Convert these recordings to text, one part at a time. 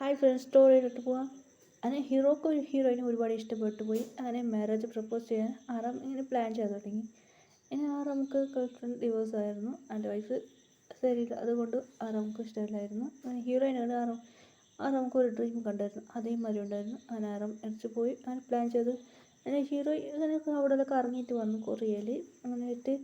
Hi friends, സ്റ്റോറിയിലോട്ട് പോവാം. അങ്ങനെ ഹീറോയ്ക്കും ഹീറോയിനും ഒരുപാട് ഇഷ്ടപ്പെട്ടു പോയി. അങ്ങനെ മാരേജ് പ്രപ്പോസ് ചെയ്യാൻ ആറാം ഇങ്ങനെ പ്ലാൻ ചെയ്ത് തുടങ്ങി. ഇനി ആറാമുക്ക് ഗേൾ ഫ്രണ്ട് ഡിവോഴ്സ് ആയിരുന്നു. എൻ്റെ വൈഫ് ശരിയില്ല, അതുകൊണ്ട് ആറാമുക്ക് ഇഷ്ടമില്ലായിരുന്നു. അങ്ങനെ ഹീറോയിനാണ് ആറാമുക്ക് ഒരു ഡ്രീം കണ്ടായിരുന്നു, അതേമാതിരി ഉണ്ടായിരുന്നു. അങ്ങനെ ആറാം അടിച്ചു പോയി. അങ്ങനെ പ്ലാൻ ചെയ്ത് അങ്ങനെ ഹീറോയി അങ്ങനെ അവിടെ കറങ്ങിയിട്ട് വന്നു കൊറിയയിൽ. അങ്ങനെയായിട്ട്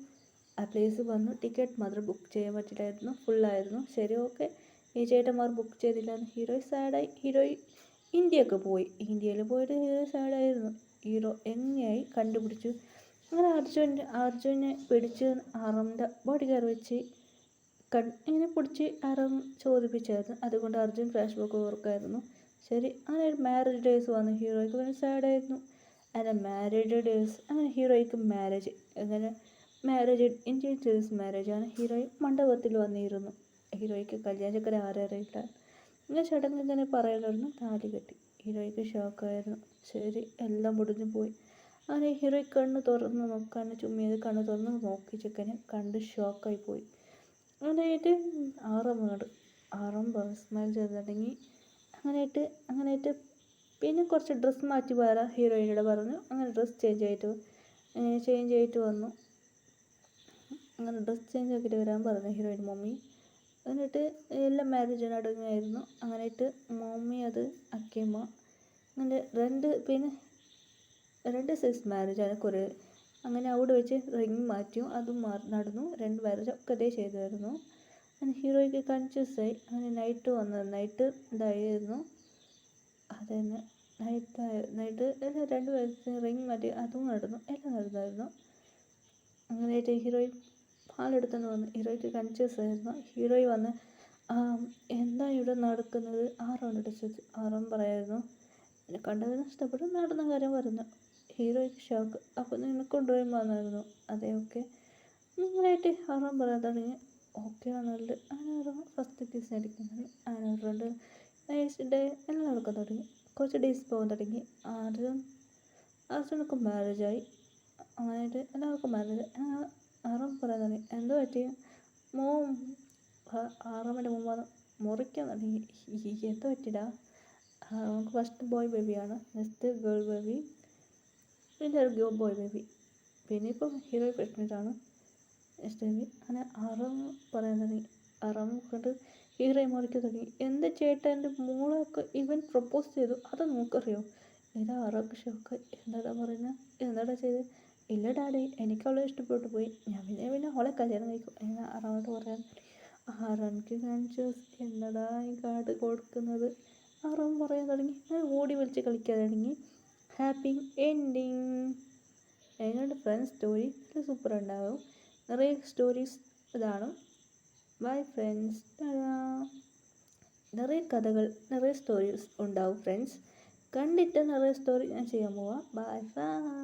ആ പ്ലേസ് വന്നു. ടിക്കറ്റ് മാത്രം ബുക്ക് ചെയ്യാൻ പറ്റില്ലായിരുന്നു, ഫുള്ളായിരുന്നു. ശരി, ഓക്കെ. ഈ ചേട്ടന്മാർ ബുക്ക് ചെയ്തില്ലായിരുന്നു. ഹീറോയി സാഡായി. ഹീറോയി ഇന്ത്യയൊക്കെ പോയി. ഇന്ത്യയിൽ പോയിട്ട് ഹീറോ സാഡായിരുന്നു. ഹീറോ എങ്ങനെയായി കണ്ടുപിടിച്ചു. അങ്ങനെ അർജുനെ പിടിച്ച് ആറാമിൻ്റെ ബോഡി ഗാർഡ് വെച്ച് ഇങ്ങനെ പിടിച്ച് ആറാം ചോദിപ്പിച്ചായിരുന്നു. അതുകൊണ്ട് അർജുൻ ഫ്ലാഷ് ബാക്ക് ഓർക്കായിരുന്നു. ശരി, അങ്ങനെ ഒരു മാരേജ് ഡേയ്സ് വന്നു. ഹീറോയ്ക്ക് വളരെ സാഡായിരുന്നു. അങ്ങനെ മാരേജ് ഡേയ്സ്, അങ്ങനെ ഹീറോയ്ക്ക് മാരേജ്, അങ്ങനെ മാരേജ് ഇന്ത്യൻ ചേഴ്സ് മാരേജാണ്. ഹീറോയി മണ്ഡപത്തിൽ വന്നിരുന്നു. ഹീറോയ്ക്ക് കല്യാണച്ചക്കര ആരറിയില്ല. ഇങ്ങനെ ചടങ്ങ് ഇങ്ങനെ പറയലായിരുന്നു. താലി കെട്ടി. ഹീറോയ്ക്ക് ഷോക്കായിരുന്നു. ശരി, എല്ലാം മുടിഞ്ഞു പോയി. അങ്ങനെ ഹീറോയി കണ്ണ് തുറന്ന് നോക്കാണ് ചുമ്മിയത്. കണ്ണ് തുറന്ന് നോക്കി ചെക്കനെ കണ്ട് ഷോക്കായി പോയി. അങ്ങനെയായിട്ട് ആറാം സ്മൈൽ ചെയ്ത് തുടങ്ങി. അങ്ങനെയായിട്ട് പിന്നെ കുറച്ച് ഡ്രസ്സ് മാറ്റി വരാൻ ഹീറോയിനോട് പറഞ്ഞു. അങ്ങനെ ഡ്രസ്സ് ചേഞ്ച് ആയിട്ട് വന്നു. അങ്ങനെ ഡ്രസ്സ് ചേഞ്ച് ആക്കിയിട്ട് വരാൻ പറഞ്ഞു ഹീറോയിൻ മമ്മി. എന്നിട്ട് എല്ലാം മാരേജിന് അടങ്ങുമായിരുന്നു. അങ്ങനെയായിട്ട് മമ്മി അത് അക്കിയമ്മ അങ്ങനെ രണ്ട് സൈസ് മാരേജാണ് കുറേ. അങ്ങനെ അവിടെ വെച്ച് റിങ് മാറ്റിയും അതും നടന്നു. 2 മാരേജ് ഒക്കെ അതേ ചെയ്തായിരുന്നു. അങ്ങനെ ഹീറോയ്ക്ക് കൺഫ്യൂസ് ആയി. അങ്ങനെ നൈറ്റ് ഇതായിരുന്നു. അതന്നെ നൈറ്റ് എല്ലാം 2 വയസ്സ് റിങ് മാറ്റി അതും നടന്നു. എല്ലാം നടന്നായിരുന്നു. അങ്ങനെയായിട്ട് ഹീറോയിൻ പാലെടുത്തുകൊണ്ട് വന്നു. ഹീറോയ്ക്ക് കൺഫ്യൂസ് ആയിരുന്നു. ഹീറോയി വന്ന് എന്താ ഇവിടെ നടക്കുന്നത്, ആറാണ് ചോദിച്ചു. ആറാം പറയായിരുന്നു എന്നെ കണ്ടതിന് ഇഷ്ടപ്പെട്ടു, നടന്ന കാര്യം പറഞ്ഞു. ഹീറോയ്ക്ക് ഷോക്ക്. അപ്പോൾ നിന്നെ കൊണ്ടുപോയി വന്നായിരുന്നു. അതെ, ഓക്കെ. നിങ്ങളായിട്ട് ആറാം പറയാൻ തുടങ്ങി. ഓക്കെ ആണല്ലോ. അങ്ങനെ ആറാം ഫസ്റ്റ് കിസ് അടിക്കുന്നത്. അങ്ങനെ ഫ്രണ്ട് ഡേ എല്ലാം നടക്കാൻ തുടങ്ങി. കുറച്ച് ഡേയ്സ് പോകാൻ തുടങ്ങി. അർജുനൊക്കെ മാരേജായി. അങ്ങനെയായിട്ട് എല്ലാവർക്കും മാരേജ്. ആറാം പറയാൻ തുടങ്ങി. എന്തോ പറ്റി ആറാമിൻ്റെ മുമ്പാണ് മുറിക്കാൻ തുടങ്ങി. എന്തോ പറ്റിടാ. നമുക്ക് ഫസ്റ്റ് ബോയ് ബേബിയാണ്, നെക്സ്റ്റ് ഗേൾ ബേബി, പിന്നെ ഒരു ബോയ് ബേബി, പിന്നെ ഇപ്പം ഹീറോ പ്രഗ്നൻ്റാണ്, നെക്സ്റ്റ് ബേബി. അങ്ങനെ ആറാം പറയാൻ തുടങ്ങി. ആറാം കൊണ്ട് ഹീറോയെ മുറിക്കാൻ തുടങ്ങി. എൻ്റെ ചേട്ടൻ്റെ മോളൊക്കെ ഇവൻ പ്രപ്പോസ് ചെയ്തു, അത് നമുക്കറിയോ. ഇതാ ആറാൾക്ക് ഷോക്ക്. എന്താടാ പറയുന്നത്, എന്താടാ ചെയ്ത്. ഇല്ല ഡാഡി, എനിക്ക് അവളെ ഇഷ്ടപ്പെട്ടു പോയി, ഞാൻ പിന്നെ അവളെ കല്യാണം കഴിക്കും എന്ന് ആറാമോട് പറയാൻ. ആറാൾക്ക് കൺഫ്യൂസ്. എന്നടാ ഈ കാർഡ് കൊടുക്കുന്നത്. ആറാം പറയാൻ തുടങ്ങി. ഞാൻ ഓടി വിളിച്ച് കളിക്കാൻ തുടങ്ങി. Happy ending. എങ്ങനെയുണ്ട് ഫ്രണ്ട്സ് സ്റ്റോറി? നല്ല സൂപ്പർ ഉണ്ടാവും. നിറയെ സ്റ്റോറീസ് ഇതാണ്. Bye friends. നിറയെ കഥകൾ, നിറയെ സ്റ്റോറീസ് ഉണ്ടാവും ഫ്രണ്ട്സ്. കണ്ടിട്ട് നിറയെ സ്റ്റോറി ഞാൻ ചെയ്യാൻ പോവാം. Bye bye.